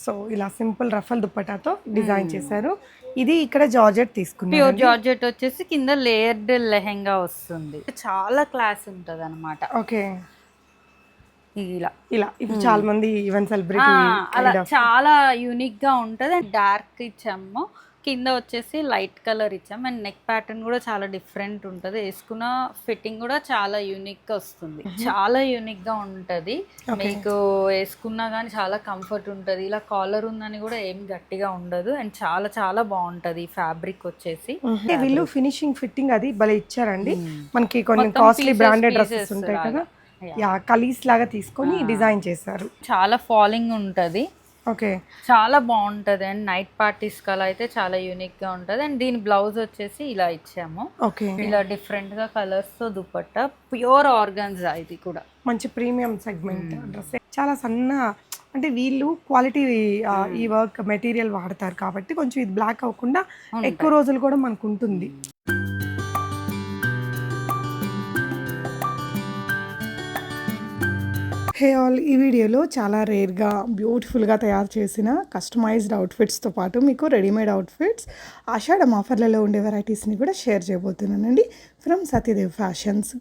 So ఇలా simple ruffle దుప్పటాతో design చేశారు. ఇది ఇక్కడ జార్జెట్ తీసుకున్నారు. ప్యూర్ జార్జెట్ వచ్చేసి కింద లేయర్డ్ లెహెంగా వస్తుంది. చాలా క్లాస్ ఉంటది అనమాట. ఓకే, ఇలా ఇలా ఇప్పుడు చాలా మంది ఈవెంట్ సెలబ్రిటీ అలా చాలా యూనిక్ గా ఉంటది. డార్క్ ఇచ్చాము, కింద వచ్చేసి లైట్ కలర్ ఇచ్చాము. అండ్ నెక్ ప్యాటర్న్ కూడా చాలా డిఫరెంట్ ఉంటది. వేసుకున్న ఫిట్టింగ్ కూడా చాలా యూనిక్ గా వస్తుంది. చాలా యూనిక్ గా ఉంటది. మీకు వేసుకున్నా కానీ చాలా కంఫర్ట్ ఉంటది. ఇలా కాలర్ ఉందని కూడా ఏం గట్టిగా ఉండదు. అండ్ చాలా చాలా బాగుంటది ఫ్యాబ్రిక్ వచ్చేసి. వీళ్ళు ఫినిషింగ్ ఫిట్టింగ్ అది భలే ఇచ్చారండి. మనకి కొన్ని కాస్ట్లీ బ్రాండెడ్ డ్రెస్సెస్ ఉంటాయి కదా, కలీస్ లాగా తీసుకొని డిజైన్ చేశారు. చాలా ఫాలింగ్ ఉంటది. ఓకే, చాలా బాగుంటది. అండ్ నైట్ పార్టీస్ కలా అయితే చాలా యూనిక్ గా ఉంటది. అండ్ దీని బ్లౌజ్ వచ్చేసి ఇలా ఇచ్చాము. ఓకే, ఇలా డిఫరెంట్ గా కలర్స్ తో దుపట్టా, ప్యూర్ ఆర్గాన్జా. ఇది కూడా మంచి ప్రీమియం సెగ్మెంట్ డ్రెస్. చాలా సన్న, అంటే వీళ్ళు క్వాలిటీ ఈ వర్క్ మెటీరియల్ వాడతారు కాబట్టి కొంచెం ఇది బ్లాక్ అవ్వకుండా ఎక్కువ రోజులు కూడా మనకు ఉంటుంది. హే ఆల్, ఈ వీడియోలో చాలా రేర్గా బ్యూటిఫుల్గా తయారు చేసిన కస్టమైజ్డ్ అవుట్ఫిట్స్తో పాటు మీకు రెడీమేడ్ అవుట్ఫిట్స్ ఆషాఢం ఆఫర్లలో ఉండే వెరైటీస్ని కూడా షేర్ చేయబోతున్నానండి. ఫ్రమ్ సత్యదేవ్ ఫ్యాషన్స్,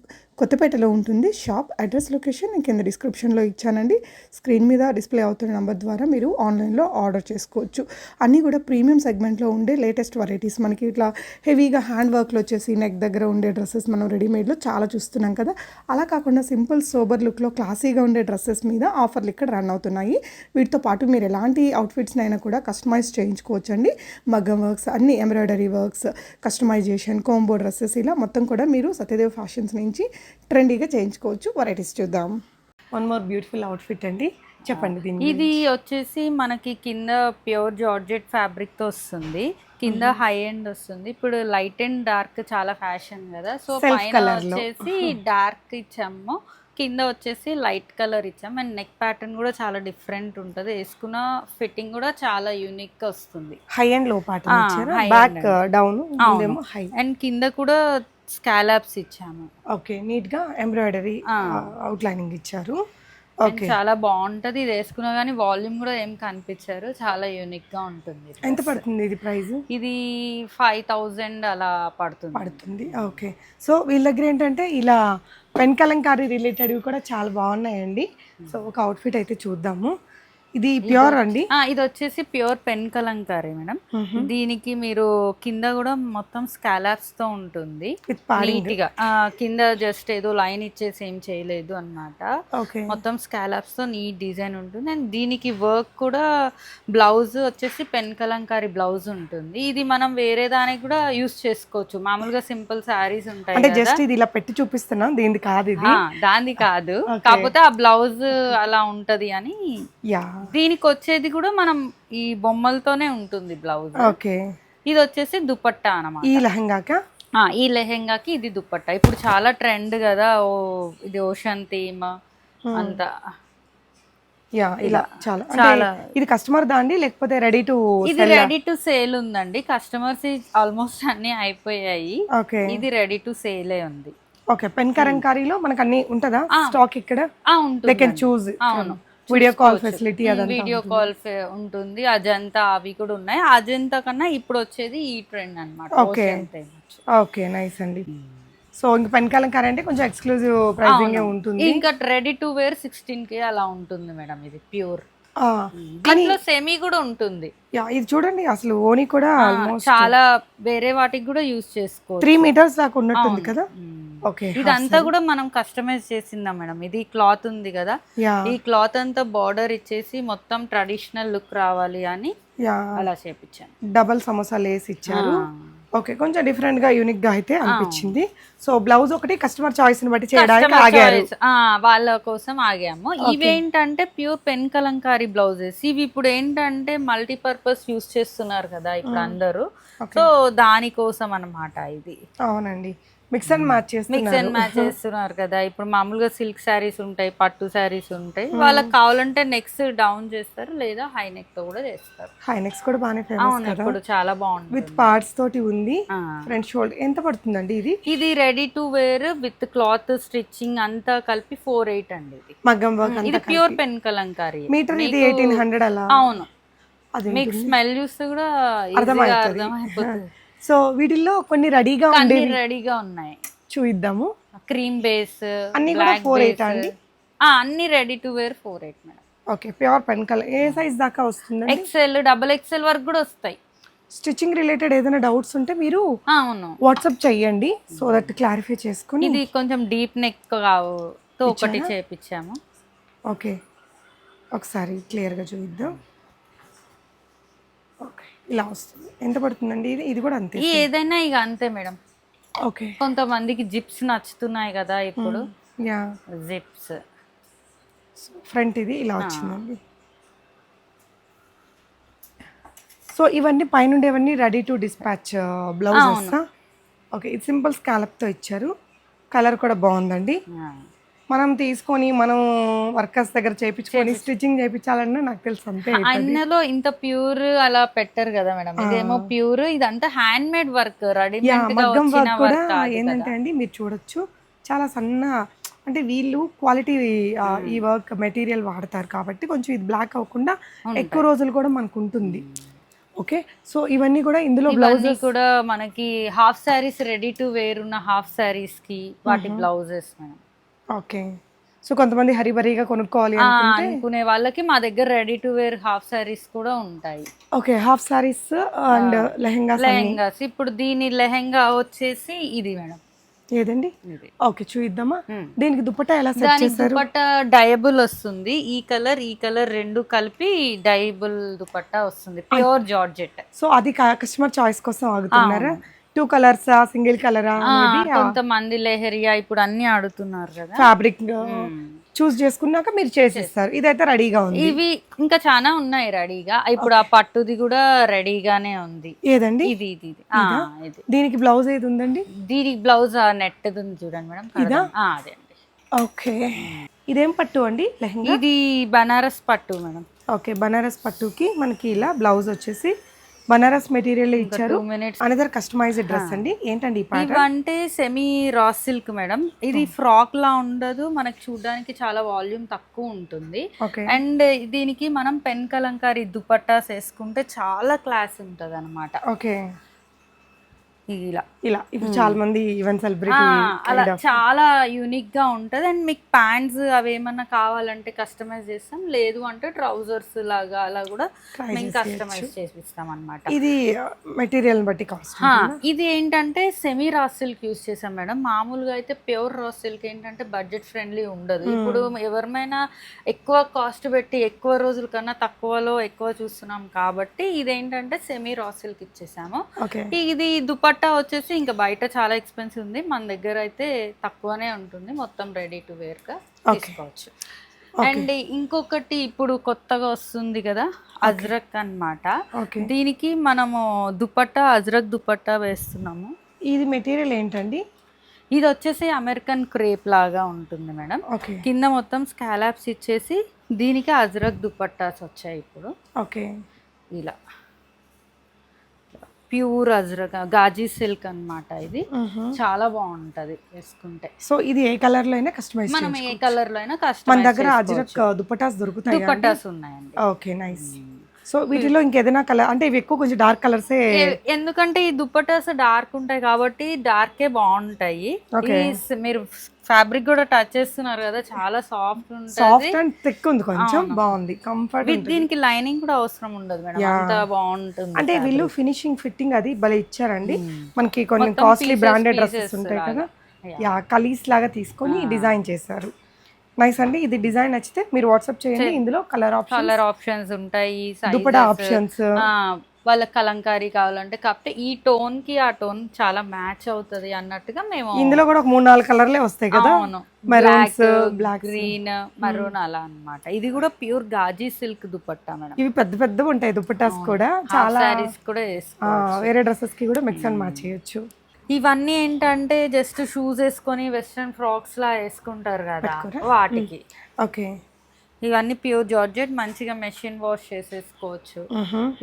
కొత్తపేటలో ఉంటుంది షాప్. అడ్రస్ లొకేషన్ నేను కింద డిస్క్రిప్షన్లో ఇచ్చానండి. స్క్రీన్ మీద డిస్ప్లే అవుతున్న నెంబర్ ద్వారా మీరు ఆన్లైన్లో ఆర్డర్ చేసుకోవచ్చు. అన్నీ కూడా ప్రీమియం సెగ్మెంట్లో ఉండే లేటెస్ట్ వెరైటీస్. మనకి ఇట్లా హెవీగా హ్యాండ్ వర్క్లో వచ్చేసి నెక్ దగ్గర ఉండే డ్రెస్సెస్ మనం రెడీమేడ్లో చాలా చూస్తున్నాం కదా. అలా కాకుండా సింపుల్ సోబర్ లుక్లో క్లాసీగా ఉండే డ్రెస్సెస్ మీద ఆఫర్లు ఇక్కడ రన్ అవుతున్నాయి. వీటితో పాటు మీరు ఎలాంటి అవుట్ఫిట్స్ని అయినా కూడా కస్టమైజ్ చేయించుకోవచ్చు అండి. మగ్గం వర్క్స్, అన్ని embroidery works, customisation, combo dresses, ఇలా మొత్తం కూడా మీరు సత్యదేవ్ ఫ్యాషన్స్ నుంచి ట్రెండీగా చేయించుకోవచ్చు. వెరైటీస్ చూద్దాం. వన్ మోర్ బ్యూటిఫుల్ అవుట్ఫిట్ అండి, చెప్పండి. దీన్ని ఇది వచ్చేసి మనకి కింద ప్యూర్ జార్జెట్ ఫ్యాబ్రిక్ తో వస్తుంది. కింద హై ఎండ్ వస్తుంది. ఇప్పుడు లైట్ అండ్ డార్క్ చాలా ఫ్యాషన్ కదా. సో పైన వచ్చేసి డార్క్ ఇచ్చాము, కింద వచ్చేసి లైట్ కలర్ ఇచ్చాం. అండ్ నెక్ ప్యాటర్న్ కూడా చాలా డిఫరెంట్ ఉంటుంది. వేసుకున్న ఫిట్టింగ్ కూడా చాలా యూనిక్ గా వస్తుంది. హై అండ్ లో ప్యాటర్న్ ఇచ్చారు, బ్యాక్ డౌన్ హై. అండ్ కింద కూడా స్కాలప్స్ ఇచ్చాము. ఓకే, నీట్ గా ఎంబ్రాయిడరీ అవుట్ లైనింగ్ ఇచ్చారు. ఓకే, చాలా బాగుంటది. ఇది వేసుకున్నా కానీ వాల్యూమ్ కూడా ఏం కనిపించారు. చాలా యూనిక్ గా ఉంటుంది. ఎంత పడుతుంది ఇది ప్రైస్? ఇది 5000 అలా పడుతుంది. ఓకే, సో వీళ్ళ దగ్గర ఏంటంటే ఇలా పెన్ కలంకారీ రిలేటెడ్వి కూడా చాలా బాగున్నాయండి. సో ఒక అవుట్ఫిట్ అయితే చూద్దాము. ఇది ప్యూర్ అండి. ఇది వచ్చేసి ప్యూర్ పెన్ కలంకారీ మేడం. దీనికి మీరు కింద కూడా మొత్తం స్కాలప్స్ తో ఉంటుంది. నీట్ గా కింద జస్ట్ ఏదో లైన్ ఇచ్చేసి ఏం చేయలేదు అన్నమాట. మొత్తం స్కాలప్స్ తో నీట్ డిజైన్ ఉంటుంది. అండ్ దీనికి వర్క్ కూడా బ్లౌజ్ వచ్చేసి పెన్ కలంకారీ బ్లౌజ్ ఉంటుంది. ఇది మనం వేరే దానికి కూడా యూస్ చేసుకోవచ్చు. మామూలుగా సింపుల్ శారీస్ ఉంటాయి అంటే జస్ట్ ఇది ఇలా పెట్టి చూపిస్తున్నాం, దీనికి కాదు, ఇది దాన్ని కాదు. కాకపోతే ఆ బ్లౌజ్ అలా ఉంటది అని. దీనికి వచ్చేది కూడా మనం ఈ బొమ్మలతోనే ఉంటుంది బ్లౌజ్. ఓకే, ఇది వచ్చేసి దుపట్టా అన్నమాట. ఈ లెహంగాకి ఇది దుపట్టా. ఇప్పుడు చాలా ట్రెండ్ కదా, ఇది ఓషన్ థీమ్ అంతా. ఇలా చాలా. ఇది కస్టమర్ దాండి లేకపోతే రెడీ టు? ఇది రెడీ టు సేల్ ఉందండి. కస్టమర్స్ ఆల్మోస్ట్ అన్ని అయిపోయాయి. ఇది రెడీ టు సేలే ఉంది. ఓకే, పెన్ కలంకారీలో మనకు అన్ని ఉంటుందా స్టాక్ ఇక్కడ? ఉంటుంది. అవును, video call facility, video call ఉంటుంది. అజంతా అవి కూడా ఉన్నాయి. అజంతా కన్నా ఇప్పుడు వచ్చేది ఈ ట్రెండ్ అన్నమాట. ఓకే, నైస్ అండి. సో ఇంకా పెన్ కలంకారీ అంటే కొంచెం ఎక్స్క్లూజివ్ ప్రైసింగ్ ఉంటుంది. ఇంకా రెడీ టు వేర్ 16K అలా ఉంటుంది మేడం. ఇది ప్యూర్. దీంట్లో సెమీ కూడా ఉంటుంది. ఇది చూడండి, అసలు ఓని కూడా చాలా వేరే వాటికి కూడా యూజ్ చేసుకోవచ్చు. 3 meters దాకా ఉన్నట్టుంది కదా. ఓకే, ఇదంతా కూడా మనం కస్టమైజ్ చేసిందా మేడం. ఇది క్లాత్ ఉంది కదా, ఈ క్లాత్ అంతా బార్డర్ ఇచ్చేసి మొత్తం ట్రెడిషనల్ లుక్ రావాలి అని అలా చేపించాను. డబల్ సమోసా లేస్ ఇచ్చారు. ఓకే, కొంచెం డిఫరెంట్ గా యూనిక్ గా అయితే అనిపించింది. సో బ్లౌజ్ ఒకటి కస్టమర్ చాయిస్ ని బట్టి చేయడానికి ఆగారు, వాళ్ళ కోసం ఆగాము. ఇవేంటంటే ప్యూర్ పెన్ కలంకారీ బ్లౌజెస్. ఇవి ఇప్పుడు ఏంటంటే మల్టీపర్పస్ యూస్ చేస్తున్నారు కదా ఇప్పుడు అందరూ. సో దానికోసం అన్నమాట ఇది. అవునండి, మిక్స్ అండ్ మ్యాచ్ చేస్తున్నారు కదా. ఇప్పుడు మామూలుగా సిల్క్ శారీస్ ఉంటాయి, పట్టు శారీస్ ఉంటాయి. వాళ్ళకి కావాలంటే నెక్స్ డౌన్ చేస్తారు, లేదా హై నెక్ తో కూడా చేస్తారు. హై నెక్స్ కూడా బాగానే ఫేమస్ కదా, ఇప్పుడు చాలా బాగుంది. విత్ పార్ట్స్ తోటి ఉంది. ఫ్రంట్ షోల్డర్ ఎంత పడుతుందండి ఇది? ఇది ready to wear with cloth stitching అంతా కలిపి 48 అండి. ఇది మగ్గం వర్క్. ఇది ప్యూర్ పెన్ కలంకారీ. మీటర్ ఇది 1800 అలా. అవును, అది మీకు స్మెల్ చూస్తే కూడా అర్థమైపోతుంది. సో వీటిల్లో కొన్ని రెడీగా అన్ని రెడీగా ఉన్నాయి, చూద్దాము. క్రీమ్ బేస్ అన్ని కూడా 4/8 అండి. అన్ని ready to wear 4/8 madam. Okay, pure pen colour. ఏ సైజ్ దాకా వస్తుంది? XL, XXL వరకు కూడా వస్తాయి. స్టిచ్చింగ్ రిలేటెడ్ ఏదైనా డౌట్స్ ఉంటే మీరు అవును వాట్సాప్ చెయ్యండి, సో దట్ క్లారిఫై చేసుకుని. ఇది కొంచెం డీప్ నెక్ తో ఒకటి చేపించాము. ఓకే, ఒకసారి క్లియర్గా చూద్దాం. ఓకే, ఇలా వస్తుంది. ఎంత పడుతుందండి ఇది? ఇది కూడా అంతే, ఏదైనా ఇక అంతే మేడం. ఓకే, కొంతమందికి జిప్స్ నచ్చుతున్నాయి కదా ఇప్పుడు. యా, జిప్స్ ఫ్రంట్ ఇది ఇలా వచ్చిందండి. సో ఇవన్నీ పైనుండేవన్నీ ready to dispatch blouses. Okay, ఇది సింపుల్ స్కాలప్తో ఇచ్చారు. కలర్ కూడా బాగుందండి. మనం తీసుకొని మనం వర్కర్స్ దగ్గర చేయించుకొని స్టిచ్చింగ్ చేయించాలన్నా నాకు తెలుసు అంతే. అందులో ఇంత ప్యూర్ అలా పెట్టారు కదా మేడం, ఇదేమో ప్యూర్, ఇదంతా హ్యాండ్ మేడ్ వర్క్, మగ్గం వర్క్ కూడా. ఏంటంటే అండి మీరు చూడొచ్చు, చాలా సన్న, అంటే వీళ్ళు క్వాలిటీ ఈ వర్క్ మెటీరియల్ వాడతారు కాబట్టి కొంచెం ఇది బ్లాక్ అవ్వకుండా ఎక్కువ రోజులు కూడా మనకు ఉంటుంది. ఓకే, సో ఇవన్నీ కూడా ఇందులో బ్లౌజెస్ కూడా మనకి half sarees ready to wear ఉన్న హాఫ్ సారీస్ కి వాటి బ్లౌజెస్ మేడం. ఓకే, సో కొంతమంది హరిబరిగా కొనుక్కోవాలి అనుకునే వాళ్ళకి మా దగ్గర ready to wear half sarees కూడా ఉంటాయి. Okay, half sarees and lehengas. ఇప్పుడు దీని లెహెంగా వచ్చేసి ఇది మేడం. ఏదండి? ఓకే, చూద్దామా. దీనికి దుపట్టా ఎలా సెట్ చేశారు? దుపట్టా డయబుల్ వస్తుంది. ఈ కలర్ రెండు కలిపి డయబుల్ దుపట్టా వస్తుంది, ప్యూర్ జార్జెట్. సో అది కస్టమర్ చాయిస్ కోసం ఆగుతున్నారా? 2 కలర్స్, సింగిల్ కలరా? కొంతమంది లెహరియా ఇప్పుడు అన్ని అడుగుతున్నారు కదా. ఫ్యాబ్రిక్ చూస్ చేసుకున్నాక మీరు చేసేస్తారు. ఇదైతే రెడీగా ఉంది. ఇవి ఇంకా చాలా ఉన్నాయి రెడీగా. ఇప్పుడు ఆ పట్టుది కూడా రెడీగానే ఉంది. ఏదండి? ఇది దీనికి బ్లౌజ్ ఏది ఉందండి? దీనికి బ్లౌజ్ నెట్ ఉంది చూడండి మేడం. ఇదా? అదే అండి. ఓకే, ఇదేం పట్టు అండి? లెహంగా ఇది బనారస్ పట్టు మేడం. ఓకే, బనారస్ పట్టుకి మనకి ఇలా బ్లౌజ్ వచ్చేసి బనారస్ మెటీరియల్ ఇచ్చారు. అనదర్ కస్టమైజ్డ్ డ్రెస్ అండి. ఏంటండి ఇవంటే సెమీ రా సిల్క్ మేడం. ఇది ఫ్రాక్ లా ఉండదు, మనకి చూడడానికి చాలా వాల్యూమ్ తక్కువ ఉంటుంది. అండ్ దీనికి మనం పెన్ కలంకారీ దుపట్టాస్ వేసుకుంటే చాలా క్లాస్ ఉంటది అనమాట. ఓకే, ఇలా ఇప్పుడు చాలా మంది ఈవెంట్ సెలబ్రిటీ అలా చాలా యూనిక్ గా ఉంటది. అండ్ మీకు ప్యాంట్స్ అవి ఏమన్నా కావాలంటే కస్టమైజ్ చేస్తాం, లేదు అంటే ట్రౌజర్స్ లాగా అలా కూడా మేము కస్టమైజ్ చేపిస్తాం అన్నమాట. ఇది మెటీరియల్ బట్టి కాస్ట్. ఇది ఏంటంటే సెమీ రా సిల్క్ యూస్ చేసాం మేడం. మామూలుగా అయితే ప్యూర్ రా సిల్క్ ఏంటంటే బడ్జెట్ ఫ్రెండ్లీ ఉండదు. ఇప్పుడు ఎవరిమైనా ఎక్కువ కాస్ట్ పెట్టి ఎక్కువ రోజుల కన్నా తక్కువలో ఎక్కువ చూస్తున్నాం కాబట్టి ఇదేంటంటే సెమీ రా సిల్క్ ఇచ్చేసాము. ఇది దుపట్టా వచ్చేసి ఇంకా బయట చాలా ఎక్స్పెన్సివ్ ఉంది, మన దగ్గర అయితే తక్కువనే ఉంటుంది. మొత్తం రెడీ టు వేర్ గా తీసుకోవచ్చు. అండ్ ఇంకొకటి ఇప్పుడు కొత్తగా వస్తుంది కదా అజ్రక్ అన్నమాట. దీనికి మనము దుపట్టా అజ్రక్ దుపట్టా వేస్తున్నాము. ఇది మెటీరియల్ ఏంటండి? ఇది వచ్చేసి అమెరికన్ క్రేప్ లాగా ఉంటుంది మేడం. కింద మొత్తం స్కాలాప్స్ ఇచ్చేసి దీనికి అజ్రక్ దుపట్టాస్ వచ్చాయి ఇప్పుడు. ఓకే, ఇలా ప్యూర్ అజ్రక్ గాజీ సిల్క్ అన్నమాట. ఇది చాలా బాగుంటది వేసుకుంటే. సో ఇది ఏ కలర్ లో అయినా కస్టమైజ్, మనం ఏ కలర్ లో అయినా కస్టమైజ్. మన దగ్గర అజ్రక్ దుపట్టాస్ దొరుకుతాయి. దుపట్టాస్ ఉన్నాయండి. Okay, nice. సో వీటిలో ఇంకేదైనా కలర్ అంటే ఇవి ఎక్కువ కొంచెం డార్క్ కలర్స్, ఎందుకంటే ఈ దుపట్టాస్ డార్క్ ఉంటాయి కాబట్టి డార్కే బాగుంటాయి. మీరు ఫ్యాబ్రిక్ కూడా టచ్ చేస్తున్నారు కదా, చాలా సాఫ్ట్ ఉంటుంది, సాఫ్ట్ అండ్ థిక్ ఉంది, కొంచెం బాగుంది, కంఫర్ట్. దీనికి లైనింగ్ కూడా అవసరం ఉండదు మేడం, అంత బాగుంటుంది. అంటే వీళ్ళు ఫినిషింగ్ ఫిట్టింగ్ అది భలే ఇచ్చారండి. మనకి కొన్ని కాస్ట్లీ బ్రాండెడ్ డ్రెస్సెస్ ఉంటాయి కదా, కలీస్ లాగా తీసుకొని డిజైన్ చేశారు. నైస్ అండి. ఇది డిజైన్ నచ్చితే మీరు వాట్సాప్ చేయండి. ఇందులో కలర్ ఆప్షన్స్ ఉంటాయి, దుపట్టా ఆప్షన్స్, వాళ్ళ కలంకారీ కావాలంటే. కాకపోతే ఈ టోన్ కి ఆ టోన్ చాలా మ్యాచ్ అవుతది అన్నట్టుగా మేము ఇందులో కూడా ఒక 3-4 కలర్లే వస్తాయి కదా, మెరూన్స్, బ్లాక్, గ్రీన్, మరూన్ అలా అన్నమాట. ఇది కూడా ప్యూర్ గాజీ సిల్క్ దుపట్టా మేడం. ఇవి పెద్ద పెద్దగా ఉంటాయి దుపట్టాస్ కూడా, చాలా సారీస్ కూడా వేరే డ్రెస్సెస్ కి కూడా మిక్స్ అండ్ మ్యాచ్ చేయొచ్చు. ఇవన్నీ ఏంటంటే జస్ట్ షూస్ వేసుకొని వెస్ట్రన్ ఫ్రాక్స్ లా వేసుకుంటారు కదా వాటికి. ఓకే, ఇవన్నీ ప్యూర్ జార్జెట్, మంచిగా మెషిన్ వాష్ చేసేసుకోవచ్చు.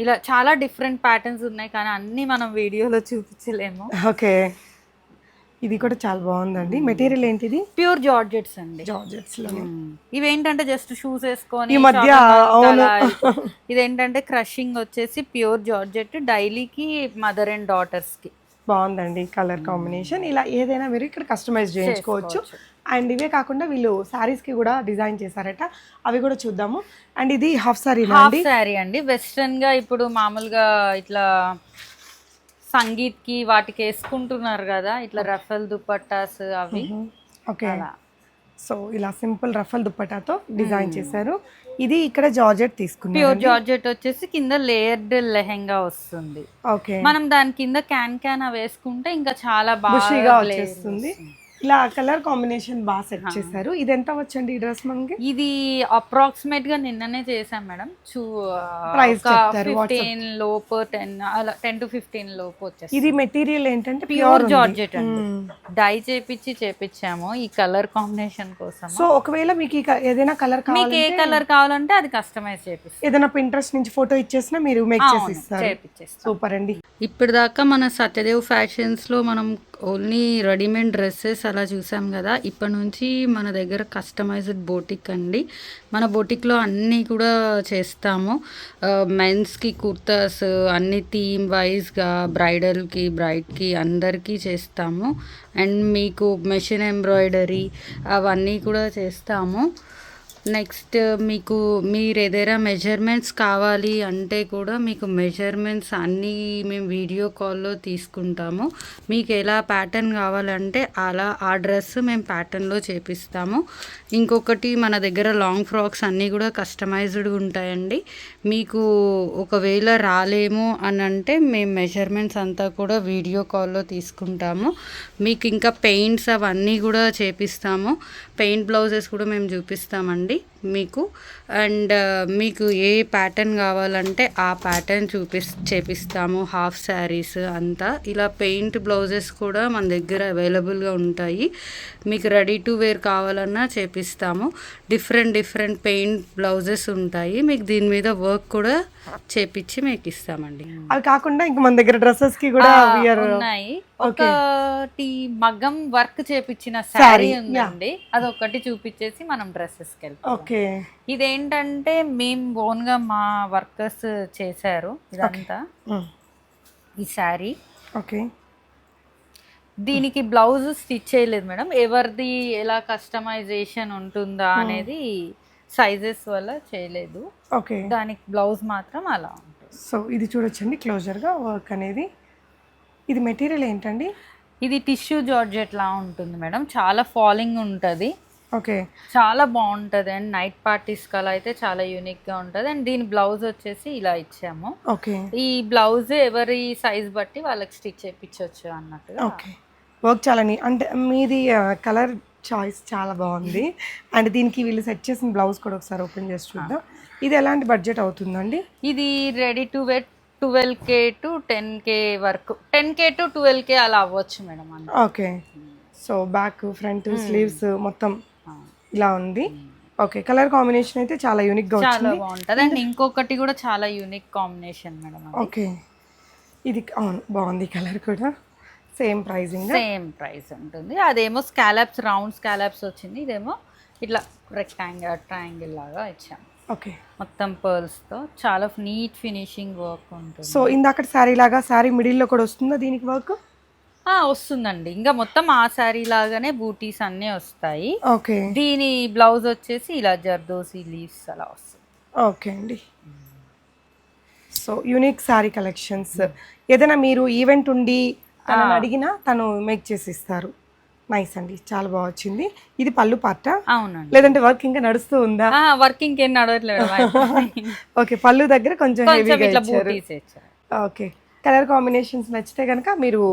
ఇలా చాలా డిఫరెంట్ ప్యాటర్న్స్ ఉన్నాయి కానీ అన్ని మనం వీడియోలో చూపించలేము. ఓకే, ఇది కూడా చాలా బాగుందండి. మెటీరియల్ ఏంటిది? ప్యూర్ జార్జెట్స్ అండి. జార్జెట్స్ లో ఇవేంటంటే జస్ట్ షూస్ వేసుకొని ఈ మధ్య ఇదేంటంటే క్రషింగ్ వచ్చేసి ప్యూర్ జార్జెట్, డైలీకి మదర్ అండ్ డాటర్స్ కి. బాగుందండి కలర్ కాంబినేషన్. ఇలా ఏదైనా మీరు ఇక్కడ కస్టమైజ్ చేయించుకోవచ్చు. అండ్ ఇవే కాకుండా వీళ్ళు సారీస్ కి కూడా డిజైన్ చేశారట, అవి కూడా చూద్దాము. అండ్ ఇది హాఫ్ సారీ అండి. వెస్ట్రన్ గా ఇప్పుడు మామూలుగా ఇట్లా సంగీత్ కి వాటికి వేసుకుంటున్నారు కదా, ఇట్లా రఫల్ దుపట్టాస్ అవి. ఓకే, సో ఇలా సింపుల్ రఫల్ దుపట్టాతో డిజైన్ చేశారు. ఇది ఇక్కడ జార్జెట్ తీసుకున్నారు. ప్యూర్ జార్జెట్ వచ్చేసి కింద లేయర్డ్ లెహెంగా వస్తుంది. ఓకే, మనం దాని కింద క్యాన్ వేసుకుంటే ఇంకా చాలా బాగా వచ్చేస్తుంది. ఇలా కలర్ కాంబినేషన్ బాగా సెట్ చేశారు. ఇది ఎంత వచ్చండి ఈ డ్రెస్ మనకి? ఇది అప్రాక్సిమేట్ గా నిన్ననే చేసాం మేడం. ప్రైస్ 15 లోపు 10 to 15 లోపు వచ్చేసి. ఇది మెటీరియల్ ఏంటంటే ప్యూర్ జార్జెట్ అండి. డై చేపించాము ఈ కలర్ కాంబినేషన్ కోసం. సో ఒకవేళ మీకు ఏదైనా కలర్ మీకు ఏ కలర్ కావాలంటే అది కస్టమైజ్ చేపిస్తాం. ఏదైనా పింట్రెస్ట్ నుంచి ఫోటో ఇచ్చేసినా మీరు మేక్ చేసి ఇస్తారు. సూపర్ అండి. ఇప్పటిదాకా మన సత్యదేవ్ ఫ్యాషన్స్ లో మనం ఓన్లీ రెడీమేడ్ డ్రెస్సెస్ అలా చూసాం కదా. ఇప్పటి నుంచి మన దగ్గర కస్టమైజ్డ్ బోటిక్ అండి. మన బోటిక్లో అన్నీ కూడా చేస్తాము. మెన్స్కి కుర్తాస్ అన్ని థీమ్ వైజ్గా, బ్రైడల్కి, బ్రైడ్కి అందరికీ చేస్తాము. అండ్ మీకు మెషిన్ ఎంబ్రాయిడరీ అవన్నీ కూడా చేస్తాము. నెక్స్ట్ మీరు ఏదైనా మెజర్మెంట్స్ కావాలి అంటే కూడా మీకు మెజర్మెంట్స్ అన్నీ మేము వీడియో కాల్లో తీసుకుంటాము. మీకు ఎలా ప్యాటర్న్ కావాలంటే అలా ఆ డ్రెస్ మేము ప్యాటర్న్లో చేపిస్తాము. ఇంకొకటి మన దగ్గర లాంగ్ ఫ్రాక్స్ అన్నీ కూడా కస్టమైజ్డ్ ఉంటాయండి. మీకు ఒకవేళ రాలేము అని అంటే మేము మెజర్మెంట్స్ అంతా కూడా వీడియో కాల్లో తీసుకుంటాము. మీకు ఇంకా పెయింట్స్ అవన్నీ కూడా చేపిస్తాము. పెయింట్ బ్లౌజెస్ కూడా మేము చూపిస్తామండి మీకు. అండ్ మీకు ఏ ప్యాటర్న్ కావాలంటే ఆ ప్యాటర్న్ చేపిస్తాము. హాఫ్ శారీస్ అంతా ఇలా పెయింట్ బ్లౌజెస్ కూడా మన దగ్గర అవైలబుల్గా ఉంటాయి. మీకు రెడీ టు వేర్ కావాలన్నా చేపిస్తాము. డిఫరెంట్ పెయింట్ బ్లౌజెస్ ఉంటాయి. మీకు దీని మీద వర్క్ కూడా చేపించి మీకు ఇస్తామండి. అవి కాకుండా ఇంకా మన దగ్గర డ్రెస్సెస్ కి కూడా ఉన్నాయి. ఒకటి మగ్గం వర్క్ చేపించిన శారీ ఉందండి, అదొకటి చూపించేసి మనం డ్రెస్సెస్కి వెళ్తాం. ఓకే, ఇదేంటంటే మేము ఓన్ గా మా వర్కర్స్ చేశారు ఇదంతా. ఈ శారీ ఓకే, దీనికి బ్లౌజ్ స్టిచ్ చేయలేదు మేడం. ఎవరిది ఎలా కస్టమైజేషన్ ఉంటుందా అనేది సైజెస్ వల్ల చేయలేదు. ఓకే, దానికి బ్లౌజ్ మాత్రం అలా ఉంటుంది. సో ఇది చూడొచ్చండి క్లోజర్గా వర్క్ అనేది. ఇది మెటీరియల్ ఏంటండి? ఇది టిష్యూ జార్జెట్ లా ఉంటుంది మేడం. చాలా ఫాలింగ్ ఉంటుంది. ఓకే, చాలా బాగుంటుంది. అండ్ నైట్ పార్టీస్ కలా అయితే చాలా యూనిక్ గా ఉంటుంది. అండ్ దీని బ్లౌజ్ వచ్చేసి ఇలా ఇచ్చాము. ఓకే, ఈ బ్లౌజ్ ఎవరి సైజ్ బట్టి వాళ్ళకి స్టిచ్ చేయించవచ్చు అన్నట్టుగా. ఓకే, వర్క్ చాలా అంటే మీది కలర్ చాయిస్ చాలా బాగుంది. అండ్ దీనికి వీళ్ళు సెట్ చేసిన బ్లౌజ్ కూడా ఒకసారి ఓపెన్ చేసి చూద్దాం. ఇది ఎలాంటి బడ్జెట్ అవుతుందండి? ఇది ready to wear 12K to 10K వరకు, 10K to 12K అలా అవ్వచ్చు madam. Okay, so back front sleeves మొత్తం ఇలా ఉంది. ఓకే, కలర్ కాంబినేషన్ అయితే చాలా యూనిక్ గా చాలా బాగుంటుంది. అండ్ ఇంకొకటి కూడా చాలా యూనిక్ కాంబినేషన్ మేడం. ఓకే, ఇది అవును బాగుంది. కలర్ కూడా సేమ్ ప్రైస్ ఉంటుంది. అదేమో స్కాలప్స్, రౌండ్ స్కాలప్స్ వచ్చింది. ఇదేమో ఇట్లా ట్రయాంగిల్ లాగా ఇచ్చాము. ఓకే, మొత్తం పర్ల్స్ తో చాలా నీట్ ఫినిషింగ్ వర్క్ ఉంటుంది. సో ఇందాక శారీ లాగా శారీ మిడిల్ లో కూడా వస్తుందా దీనికి వర్క్? వస్తుందండి. ఇంకా మొత్తం ఆ శారీ లాగానే బూటీస్ అన్నీ వస్తాయి. ఓకే, దీని బ్లౌజ్ వచ్చేసి ఇలా జర్దోసి లీవ్స్ అలా వస్తుంది. ఓకే అండి, సో యూనిక్ శారీ కలెక్షన్స్. ఏదైనా మీరు ఈవెంట్ ఉండి తనని అడిగినా తను మేక్ చేసి ఇస్తారు. నైస్ అండి, చాలా బాగా వచ్చింది. ఇది పళ్ళు పార్టా? అవునండి. లేదంటే వర్క్ ఇంకా నడుస్తూ ఉందా? వర్క్ ఇంకేం నడవట్లేదు. ఓకే, పళ్ళు దగ్గర కొంచెం హెవీగా ఇచ్చారు. ఓకే, కలర్ కాంబినేషన్స్ నచ్చితే కనుక మీరు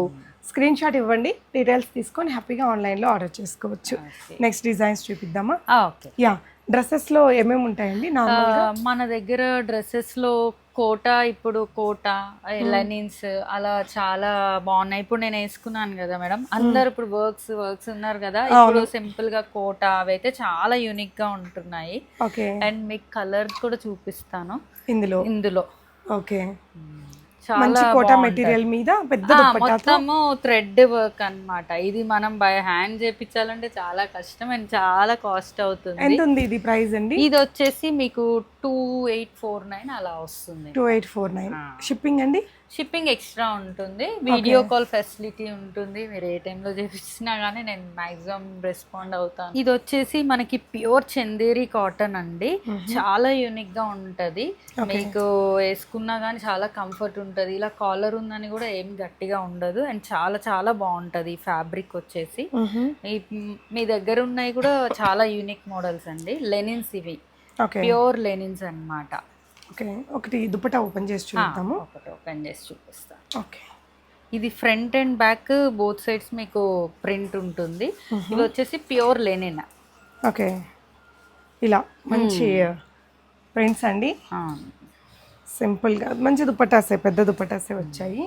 స్క్రీన్ షాట్ ఇవ్వండి, డీటెయిల్స్ తీసుకొని హ్యాపీగా ఆన్లైన్లో ఆర్డర్ చేసుకోవచ్చు. నెక్స్ట్ డిజైన్స్ చూపిద్దామా? Okay, yeah. డ్రెస్సెస్లో ఏమేమి ఉంటాయండి నార్మల్గా? మన దగ్గర డ్రెస్సెస్లో కోటా, ఇప్పుడు కోటా, లెనిన్స్ అలా చాలా బాగున్నాయి. ఇప్పుడు నేను వేసుకున్నాను కదా మేడం, అందరు ఇప్పుడు వర్క్స్ ఉన్నారు కదా, ఇప్పుడు సింపుల్ గా కోటా అవైతే చాలా యూనిక్ గా ఉంటున్నాయి. ఓకే, అండ్ మీకు కలర్ కూడా చూపిస్తాను ఇందులో. ఓకే, మంచి చాలా కోటా మెటీరియల్ మీద పెద్ద దుపట్టాతో మొత్తము థ్రెడ్ వర్క్ అన్నమాట. ఇది మనం బై హ్యాండ్ చేపించాలంటే చాలా కష్టం అండ్ చాలా కాస్ట్ అవుతుంది. ఎంత ఉంది ఇది ప్రైస్ అండి? ఇది వచ్చేసి మీకు 2849 అలా వస్తుంది. 2849. షిప్పింగ్ అండి? షిప్పింగ్ ఎక్స్ట్రా ఉంటుంది, వీడియో కాల్ ఫెసిలిటీ ఉంటుంది. మీరు ఏ టైంలో చేపించినా కానీ నేను మాక్సిమం రెస్పాండ్ అవుతాను. ఇది వచ్చేసి మనకి ప్యూర్ చందేరి కాటన్ అండి. చాలా యూనిక్ గా ఉంటది. మీకు వేసుకున్నా కానీ చాలా కంఫర్ట్ ఉంటది. ఇలా కాలర్ ఉందని కూడా ఏం గట్టిగా ఉండదు అండ్ చాలా చాలా బాగుంటది. ఫ్యాబ్రిక్ వచ్చేసి మీ దగ్గర ఉన్నాయి కూడా చాలా యూనిక్ మోడల్స్ అండి. లెనిన్స్ ఇవి ప్యూర్ లెనిన్స్ అన్నమాట. ఓకే, ఒకటి దుపట్టా ఓపెన్ చేసి చూద్దాము. ఒకటి ఓపెన్ చేసి చూపిస్తాను. ఓకే, ఇది front and back both sides మీకు ప్రింట్ ఉంటుంది. ఇది వచ్చేసి ప్యూర్ లెనిన్. ఓకే, ఇలా మంచి ప్రింట్స్ అండి. సింపుల్గా మంచి దుపట్టాసే, పెద్ద దుపట్టాసే వచ్చాయి.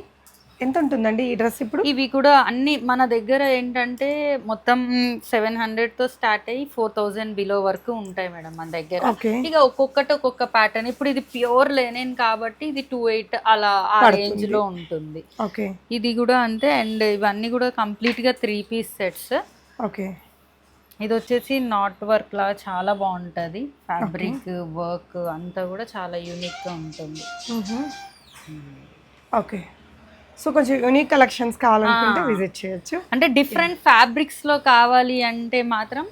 ఎంత ఉంటుందండి ఈ డ్రెస్ ఇప్పుడు? ఇవి కూడా అన్ని మన దగ్గర ఏంటంటే మొత్తం 700 తో స్టార్ట్ అయ్యి 4000 బిలో వరకు ఉంటాయి మేడం మన దగ్గర. ఇక ఒక్కొక్కటి ఒక్కొక్క ప్యాటర్న్. ఇప్పుడు ఇది ప్యూర్ లెనిన్ కాబట్టి ఇది 28 అలా ఆ రేంజ్ లో ఉంటుంది. ఓకే, ఇది కూడా అంతే. అండ్ ఇవన్నీ కూడా కంప్లీట్ గా 3 పీస్ సెట్స్. ఓకే, ఇది వచ్చేసి నాట్ వర్క్ లా చాలా బాగుంటది. ఫ్యాబ్రిక్ వర్క్ అంతా కూడా చాలా యూనిక్ గా ఉంటుంది. ఓకే, సో కొంచెం యూనిక్ కలెక్షన్స్ కావాలనుకుంటే విజిట్ చేయొచ్చు. అంటే డిఫరెంట్ ఫ్యాబ్రిక్స్ లో కావాలి అంటే మాత్రం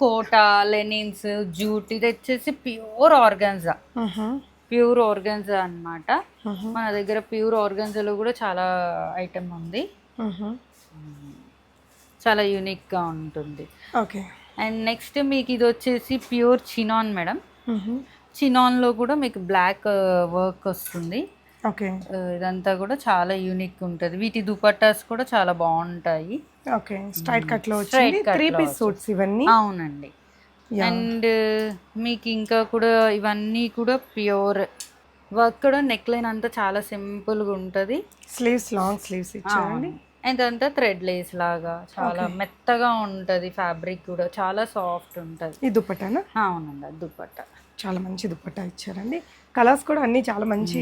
కోటా, లెనిన్స్, జూట్. ఇది వచ్చేసి ప్యూర్ ఆర్గాన్జా. ప్యూర్ ఆర్గాన్జా అన్నమాట. మన దగ్గర ప్యూర్ ఆర్గాన్జాలో కూడా చాలా ఐటమ్ ఉంది. చాలా యూనిక్ గా ఉంటుంది. ఓకే, అండ్ నెక్స్ట్ మీకు ఇది వచ్చేసి ప్యూర్ చినాన్ మేడం. చినాన్ లో కూడా మీకు బ్లాక్ వర్క్ వస్తుంది. ఓకే, ఇదంతా కూడా చాలా యూనిక్ ఉంటుంది. వీటి దుపట్టాస్ కూడా చాలా బాగుంటాయి. ఓకే, స్ట్రైట్ కట్ లో వచ్చింది. 3 పీస్ సూట్స్ ఇవన్నీ. అవునండి. అండ్ మీకు ఇంకా కూడా ఇవన్నీ కూడా ప్యూర్ వర్క్ కూడా. నెక్ లైన్ అంతా చాలా సింపుల్ గా ఉంటది. స్లీవ్స్ లాంగ్ స్లీవ్స్ ఇచ్చారండి. ఇదంతా థ్రెడ్ లేస్ లాగా చాలా మెత్తగా ఉంటది. ఫ్యాబ్రిక్ కూడా చాలా సాఫ్ట్ ఉంటది. ఈ దుపట్టానా? అవునండి, దుపట్టా చాలా మంచి దుపట్టా ఇచ్చారండి. కలర్స్ కూడా అన్ని చాలా మంచి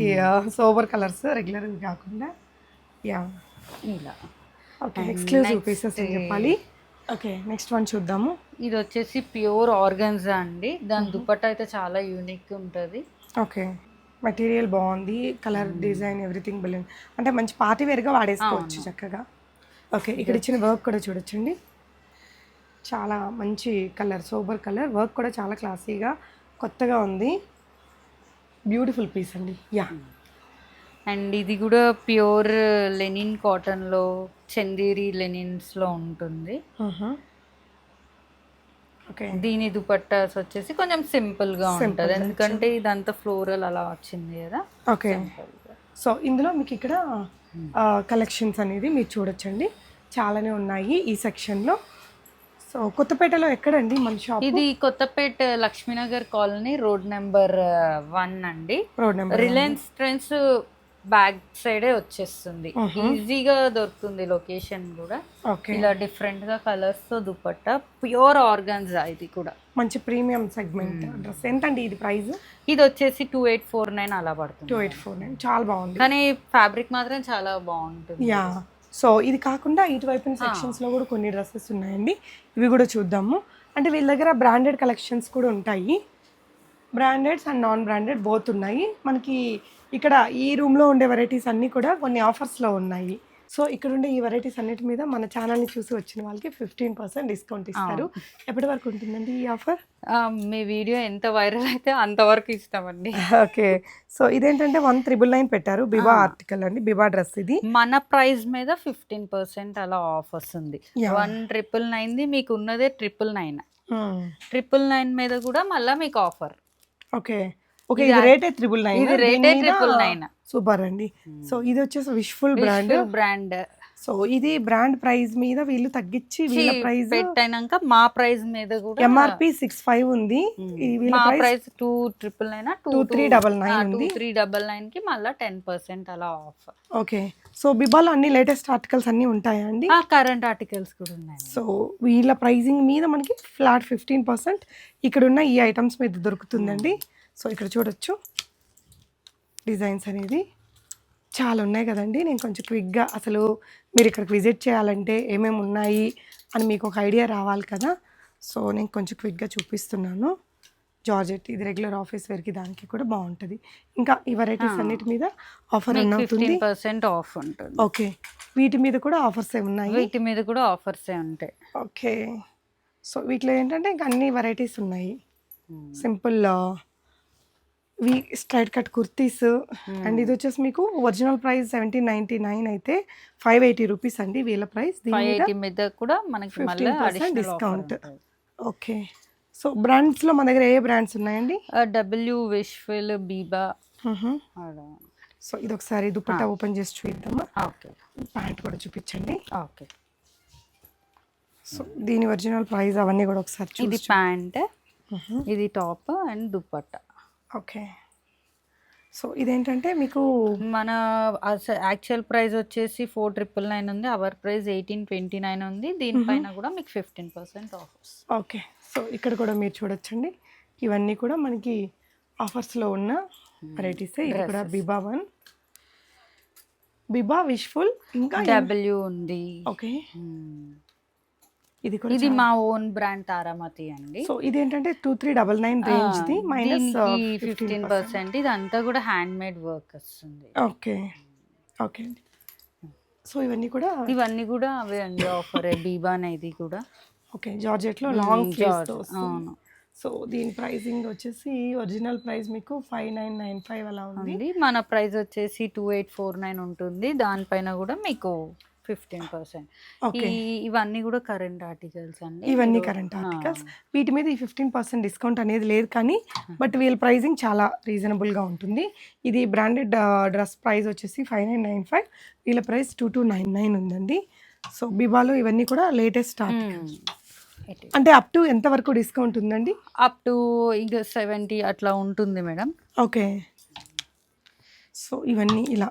సోబర్ కలర్స్, రెగ్యులర్ కాకుండా. యా, ఇలా. ఓకే, ఎక్స్క్లూజివ్ పీసెస్ అని చెప్పాలి. ఓకే, నెక్స్ట్ వన్ చూద్దాము. ఇది వచ్చేసి ప్యూర్ ఆర్గన్జా అండి. దాని దుపట్టా అయితే చాలా యూనిక్ ఉంటుంది. ఓకే, మెటీరియల్ బాగుంది, కలర్ డిజైన్ ఎవ్రీథింగ్ బిలియన్. అంటే మంచి పార్టీ వేర్గా వాడేసుకోవచ్చు చక్కగా. ఓకే, ఇక్కడ ఇచ్చిన వర్క్ కూడా చూడొచ్చండి. చాలా మంచి కలర్, సోబర్ కలర్. వర్క్ కూడా చాలా క్లాసీగా కొత్తగా ఉంది. బ్యూటిఫుల్ పీస్ అండి. యా, అండ్ ఇది కూడా ప్యూర్ లెనిన్ కాటన్లో చందేరి లెనిన్స్లో ఉంటుంది. ఓకే, దీని దుపట్టాస్ వచ్చేసి కొంచెం సింపుల్గా ఉంటుంది, ఎందుకంటే ఇదంతా ఫ్లోరల్ అలా వచ్చింది కదా. ఓకే, సో ఇందులో మీకు ఇక్కడ కలెక్షన్స్ అనేది మీరు చూడొచ్చండి. చాలానే ఉన్నాయి ఈ సెక్షన్లో. సో కొత్తపేటలో ఎక్కడండి మన షాప్? ఇది Kothapet Lakshminagar colony, road number 1 అండి. Road number Reliance Trends back సైడే వచ్చేస్తుంది. ఈజీగా దొరుకుతుంది లొకేషన్ కూడా. ఇలా డిఫరెంట్ గా కలర్స్ తో దుపట్టా, ప్యూర్ ఆర్గాన్జా. ఇది కూడా మంచి ప్రీమియం సెగ్మెంట్ డ్రెస్. ఎంత అండి ఇది ప్రైస్? ఇది వచ్చేసి 2849 అలా పడుతుంది. 2849 చాలా బాగుంది, కానీ ఫ్యాబ్రిక్ మాత్రం చాలా బాగుంటుంది. యా, సో ఇది కాకుండా ఇటువైపు సెక్షన్స్లో కూడా కొన్ని డ్రెస్సెస్ ఉన్నాయండి. ఇవి కూడా చూద్దాము. అంటే వీళ్ళ దగ్గర బ్రాండెడ్ కలెక్షన్స్ కూడా ఉంటాయి. బ్రాండెడ్స్ అండ్ నాన్ బ్రాండెడ్ బోత్ ఉన్నాయి. మనకి ఇక్కడ ఈ రూమ్లో ఉండే వెరైటీస్ అన్నీ కూడా కొన్ని ఆఫర్స్లో ఉన్నాయి. సో ఇక్కడ ఉండే ఈ వెరైటీస్ అన్నిటి మీద మన ఛానల్ని చూసి వచ్చిన వాళ్ళకి 15% డిస్కౌంట్ ఇస్తారు. ఎప్పటి వరకు ఉంటుందండి ఈ ఆఫర్? మీ వీడియో ఎంత వైరల్ అయితే అంతవరకు ఇస్తామండి. ఓకే, సో ఇదేంటంటే 1999 పెట్టారు. బిబా ఆర్టికల్ అండి, బిబా డ్రెస్. ఇది మన ప్రైస్ మీద 15% అలా ఆఫ్ వస్తుంది. 1999 మీకు ఉన్నదే 999. 999 మీద కూడా మళ్ళీ మీకు ఆఫర్. ఓకే, ఓకే, ఇది రేటే 999. ఇది రేటే 999. సూపర్ అండి. సో ఇది వచ్చేసి విష్ఫుల్ బ్రాండ్. సో ఇది బ్రాండ్ ప్రైస్ మీద వీళ్ళు తగ్గించి వీళ్ళ ప్రైస్ పెట్టినాక మా ప్రైస్ మీద కూడా ఎంఆర్పి 65 ఉంది. మా ప్రైస్ 2999, 2399 కి మళ్ళీ 10% అలా ఆఫ్. ఓకే, సో బిబాలో అన్ని లేటెస్ట్ ఆర్టికల్స్ అన్ని ఉంటాయా అండి? కరెంట్ ఆర్టికల్స్ కూడా ఉన్నాయి. సో వీళ్ళ ప్రైజింగ్ మీద మనకి ఫ్లాట్ 15% ఇక్కడ ఉన్న ఈ ఐటమ్స్ మీద దొరుకుతుందండి. సో ఇక్కడ చూడొచ్చు డిజైన్స్ అనేది. చాలా ఉన్నాయి కదండీ. నేను కొంచెం క్విక్‌గా అసలు మీరు ఇక్కడికి విజిట్ చేయాలంటే ఏమేమి ఉన్నాయి అని మీకు ఒక ఐడియా రావాలి కదా! సో, నేను కొంచెం క్విక్‌గా చూపిస్తున్నాను. జార్జెట్ ఇది రెగ్యులర్ ఆఫీస్ వేర్‌కి దానికి కూడా బావుంటది. ఇంకా ఈ వెరైటీస్ అన్నిటి మీద ఆఫర్ రన్ మీకు అవుతుంది. 15% ఆఫ్ ఉంటుంది. ఓకే. వీటి మీద కూడా ఆఫర్స్ ఏమున్నాయి? వీటి మీద కూడా ఆఫర్సే ఉంటాయి. ఓకే. సో, వీటిలో ఏంటంటే ఇంక అన్ని వెరైటీస్ ఉన్నాయి. Simple straight cut kurtis and ఇది వచ్చేసి మీకు ఒరిజినల్ ప్రైస్ 1799 అయితే 580 రూపీస్ అండి వీళ్ళ ప్రైస్. దీని మీద 580 మీద కూడా మనకి మళ్ళీ 15% additional discount. Discount. Okay. So, బ్రాండ్స్‌లో మన దగ్గర ఏ బ్రాండ్స్ ఉన్నాయండి? W, Wishful, Biba. సో, ఇదొకసారి దుపట్టా ఓపెన్ చేసి చూద్దామా? ఓకే. ప్యాంట్ కూడా చూపించండి. ఓకే. సో, దీని ఒరిజినల్ ప్రైస్ అవన్నీ కూడా ఒకసారి ఇది చూసి ప్యాంట్, ఇది top and dupatta. Okay. So, ఇదేంటంటే మీకు మన యాక్చువల్ ప్రైస్ వచ్చేసి 4999 ఉంది. అవర్ ప్రైస్ 1829 ఉంది. దీనిపైన కూడా మీకు 15% ఆఫర్స్. ఓకే. సో, ఇక్కడ కూడా మీరు చూడొచ్చండి. ఇవన్నీ కూడా మనకి ఆఫర్స్‌లో ఉన్న వెరైటీసే. ఇది కూడా బిబా వన్, బిబా, విష్ఫుల్ ఇంకా డబ్ల్యూ ఉంది. ఓకే. ఇది కూడా ఇది మా ఓన్ బ్రాండ్ తారామతి అండి. సో, ఇదేంటంటే 2399 రేంజ్‌ది మైనస్ 15%. ఇదంతా కూడా హ్యాండ్ మేడ్ వర్క్ వస్తుంది. ఓకే. ఓకే అండి. సో, ఇవన్నీ కూడా ఇవన్నీ కూడా అవే అండి ఆఫర్. బీబా అనేది కూడా ఓకే. జార్జెట్‌లో లాంగ్ స్లీవ్స్‌తో వస్తుంది. అవును. సో, దీని ప్రైసింగ్ వచ్చేసి ఒరిజినల్ ప్రైస్ మీకు 5995 అలా ఉంది. ఉంది. మన ప్రైస్ వచ్చేసి 2849 ఉంటుంది. దానిపైన కూడా మీకు 15%. ఓకే. ఇవన్నీ కూడా కరెంట్ ఆర్టికల్స్ అండి. ఇవన్నీ కరెంట్ ఆర్టికల్స్. వీటి మీద ఈ 15% డిస్కౌంట్ అనేది లేదు కానీ బట్ వీళ్ళ ప్రైసింగ్ చాలా రీజనబుల్గా ఉంటుంది. ఇది బ్రాండెడ్ డ్రెస్ ప్రైస్ వచ్చేసి 5995, వీళ్ళ ప్రైస్ 2299 ఉందండి. సో, బిబాలో ఇవన్నీ కూడా లేటెస్ట్ ఆర్టికల్స్. అంటే అప్ టు ఎంత వరకు డిస్కౌంట్ ఉందండి? అప్ టు ఇంకా 70 అట్లా ఉంటుంది మేడం. ఓకే. సో, ఇవన్నీ ఇలా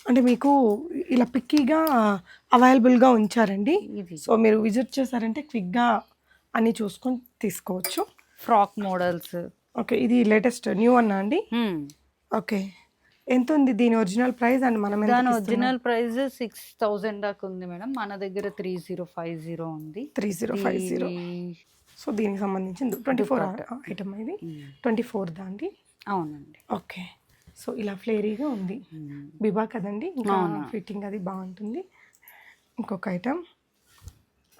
అంటే మీకు ఇలా పిక్కీగా అవైలబుల్గా ఉంచారండి. ఇది సో, మీరు విజిట్ చేశారంటే క్విక్గా అన్నీ చూసుకొని తీసుకోవచ్చు. Frock models. ఓకే. ఇది లేటెస్ట్ న్యూ అన్నా అండి? ఓకే. ఎంత ఉంది దీని ఒరిజినల్ ప్రైస్ అండ్ మనం దాని ఒరిజినల్ ప్రైస్ 6000 దాకా ఉంది మేడం. మన దగ్గర 3050 ఉంది. 3050. సో, దీనికి సంబంధించింది 24 ఐటమ్ ఇది. 24 దాండి. అవునండి. ఓకే. సో, ఇలా ఫ్లేరీగా ఉంది. బిబా కదండి, ఇంకా ఫిట్టింగ్ అది బాగుంటుంది. ఇంకొక ఐటమ్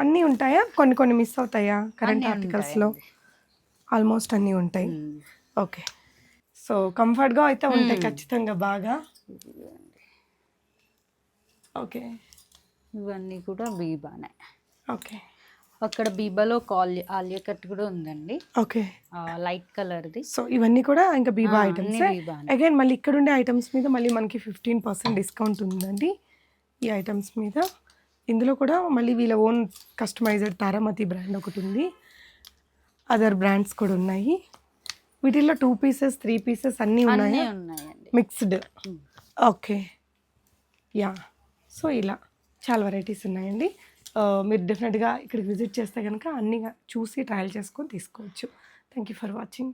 అన్నీ ఉంటాయా? కొన్ని కొన్ని మిస్ అవుతాయా? కరెంట్ ఆర్టికల్స్లో ఆల్మోస్ట్ అన్నీ ఉంటాయి. ఓకే. సో, కంఫర్ట్గా అయితే ఉంటాయి ఖచ్చితంగా బాగా. ఓకే. ఇవన్నీ కూడా బీబానే. ఓకే. అక్కడ బీబాలో ఆలియా కట్ కూడా ఉందండి. ఓకే. లైట్ కలర్ది. సో, ఇవన్నీ కూడా ఇంకా బీబా ఐటమ్స్. బీబానే. అగైన్ మళ్ళీ ఇక్కడ ఉండే ఐటమ్స్ మీద మళ్ళీ మనకి 15% డిస్కౌంట్ ఉందండి ఈ ఐటమ్స్ మీద. ఇందులో కూడా మళ్ళీ వీళ్ళ ఓన్ కస్టమైజ్డ్ తారామతి బ్రాండ్ ఒకటి ఉంది. అదర్ బ్రాండ్స్ కూడా ఉన్నాయి. వీటిల్లో 2 పీసెస్ 3 పీసెస్ అన్నీ ఉన్నాయి ఉన్నాయండి. మిక్స్డ్. ఓకే. యా. సో, ఇలా చాలా వెరైటీస్ ఉన్నాయండి. మీరు డెఫినెట్గా ఇక్కడికి విజిట్ చేస్తే కనుక అన్నీ చూసి ట్రయల్ చేసుకొని తీసుకోవచ్చు. Thank you for watching.